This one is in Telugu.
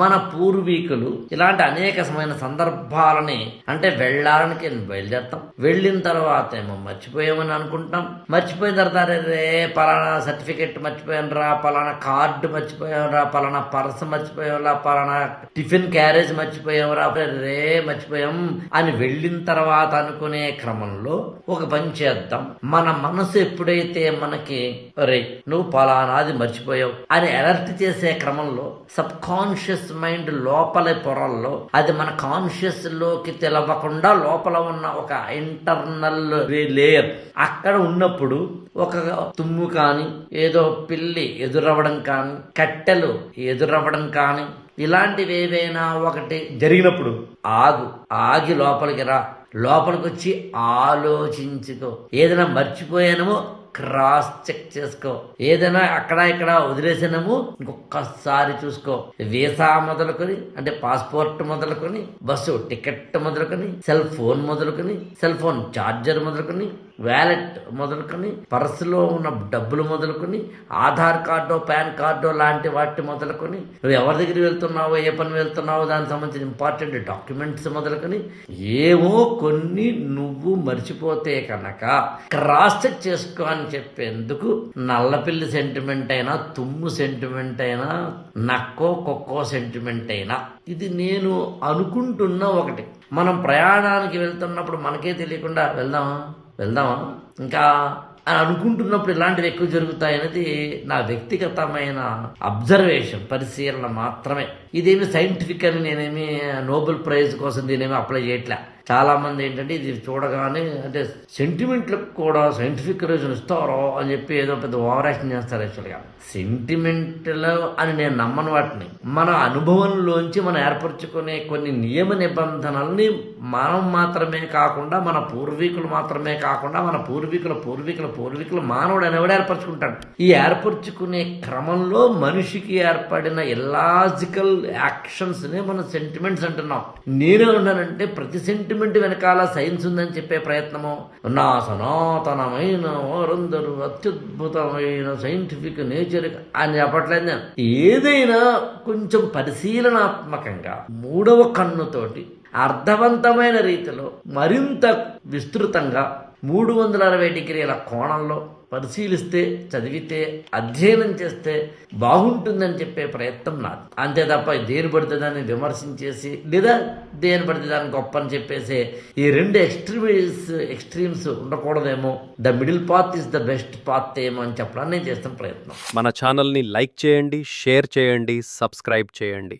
మన పూర్వీకులు ఇలాంటి అనేకమైన సందర్భాలని అంటే వెళ్ళడానికి బయలుదేరుతాం. వెళ్ళిన తర్వాత ఏమో మర్చిపోయామని అనుకుంటాం. మర్చిపోయిన తర్వాత రే పలానా సర్టిఫికెట్ మర్చిపోయానురా, పలానా కార్డు మర్చిపోయావురా, పలానా పర్స్ మర్చిపోయావురా, పలానా టిఫిన్ క్యారేజ్ మర్చిపోయావురా, రే మర్చిపోయాం అని వెళ్ళిన తర్వాత అనుకునే క్రమంలో ఒక పని చేద్దాం. మన మనసు ఎప్పుడైతే మనకి రే నువ్వు పలానాది మర్చిపోయావు అని అలర్ట్ చేసే క్రమంలో సబ్ కాన్షియస్ మైండ్ లోపల పొరల్లో అది మన కాన్షియస్ లోకి తెలవకుండా లోపల ఉన్న ఒక ఇంటర్నల్ లేయర్ అక్కడ ఉన్నప్పుడు ఒక తుమ్ము కానీ ఏదో పిల్లి ఎదురవ్వడం కానీ కట్టెలు ఎదురవ్వడం కానీ ఇలాంటివి ఏవైనా ఒకటి జరిగినప్పుడు ఆగి లోపలికి రా, లోపలికి వచ్చి ఆలోచించుకో. ఏదైనా మర్చిపోయానమో క్రాస్ చెక్ చేసుకో. ఏదైనా అక్కడ ఇక్కడ వదిలేసినాము ఇంకొకసారి చూసుకో. వీసా మొదలుకొని అంటే పాస్పోర్ట్ మొదలుకొని, బస్సు టికెట్ మొదలుకొని, సెల్ ఫోన్ మొదలుకొని, సెల్ ఫోన్ ఛార్జర్ మొదలుకొని, వ్యాలెట్ మొదలుకొని, పర్సులో ఉన్న డబ్బులు మొదలుకొని, ఆధార్ కార్డో పాన్ కార్డో లాంటి వాటి మొదలుకొని, నువ్వు ఎవరి దగ్గరికి వెళ్తున్నావో ఏ పని వెళ్తున్నావో దానికి సంబంధించిన ఇంపార్టెంట్ డాక్యుమెంట్స్ మొదలుకొని ఏమో కొన్ని నువ్వు మర్చిపోతే కనుక క్రాస్ చెక్ చేసుకో అని చెప్పేందుకు నల్లపిల్లి సెంటిమెంట్ అయినా, తుమ్ము సెంటిమెంట్ అయినా, నక్కో కుక్కో సెంటిమెంట్ అయినా ఇది నేను అనుకుంటున్న ఒకటి. మనం ప్రయాణానికి వెళ్తున్నప్పుడు మనకే తెలియకుండా వెళ్దామా ఇంకా అని అనుకుంటున్నప్పుడు ఇలాంటివి ఎక్కువ జరుగుతాయనేది నా వ్యక్తిగతమైన అబ్జర్వేషన్, పరిశీలన మాత్రమే. ఇదేమి సైంటిఫిక్ అని నేనేమి నోబెల్ ప్రైజ్ కోసం దీనేమి అప్లై చేయట్లే. చాలా మంది ఏంటంటే ఇది చూడగానే అంటే సెంటిమెంట్లకు కూడా సైంటిఫిక్ రీజన్ ఇస్తారో అని చెప్పి ఏదో పెద్ద ఓవర్ యాక్షన్ చేస్తారు. యాక్చువల్గా సెంటిమెంట్లు అని నేను నమ్మను. వాటిని మన అనుభవంలోంచి మనం ఏర్పరచుకునే కొన్ని నియమ నిబంధనల్ని మనం మాత్రమే కాకుండా మన పూర్వీకులు మాత్రమే కాకుండా మన పూర్వీకుల మానవుడు అనేవాడు ఏర్పరచుకుంటాడు. ఈ ఏర్పరచుకునే క్రమంలో మనిషికి ఏర్పడిన ఇల్లాజికల్ యాక్షన్స్ నే మనం సెంటిమెంట్స్ అంటున్నాం. నేనేమన్నానంటే ప్రతి సెంటిమెంట్ వెనకాల సైన్స్ ఉందని చెప్పే ప్రయత్నము నా సనాతనమైన వారందరూ అత్యద్భుతమైన సైంటిఫిక్ నేచర్ అని చెప్పట్లేదు. ఏదైనా కొంచెం పరిశీలనాత్మకంగా మూడవ కన్నుతోటి అర్థవంతమైన రీతిలో మరింత విస్తృతంగా 360 డిగ్రీల కోణంలో పరిశీలిస్తే, చదివితే, అధ్యయనం చేస్తే బాగుంటుందని చెప్పే ప్రయత్నం నాది. అంతే తప్ప దేని పడితే దాన్ని విమర్శించేసి లేదా దేని పడితే దాన్ని గొప్ప అని చెప్పేసి ఈ రెండు ఎక్స్ట్రీమ్స్ ఉండకూడదేమో. The middle path is the best path ఏమో అని చెప్పడానికి నేను చేస్తున్న ప్రయత్నం. మన ఛానల్ని లైక్ చేయండి, షేర్ చేయండి, సబ్స్క్రైబ్ చేయండి.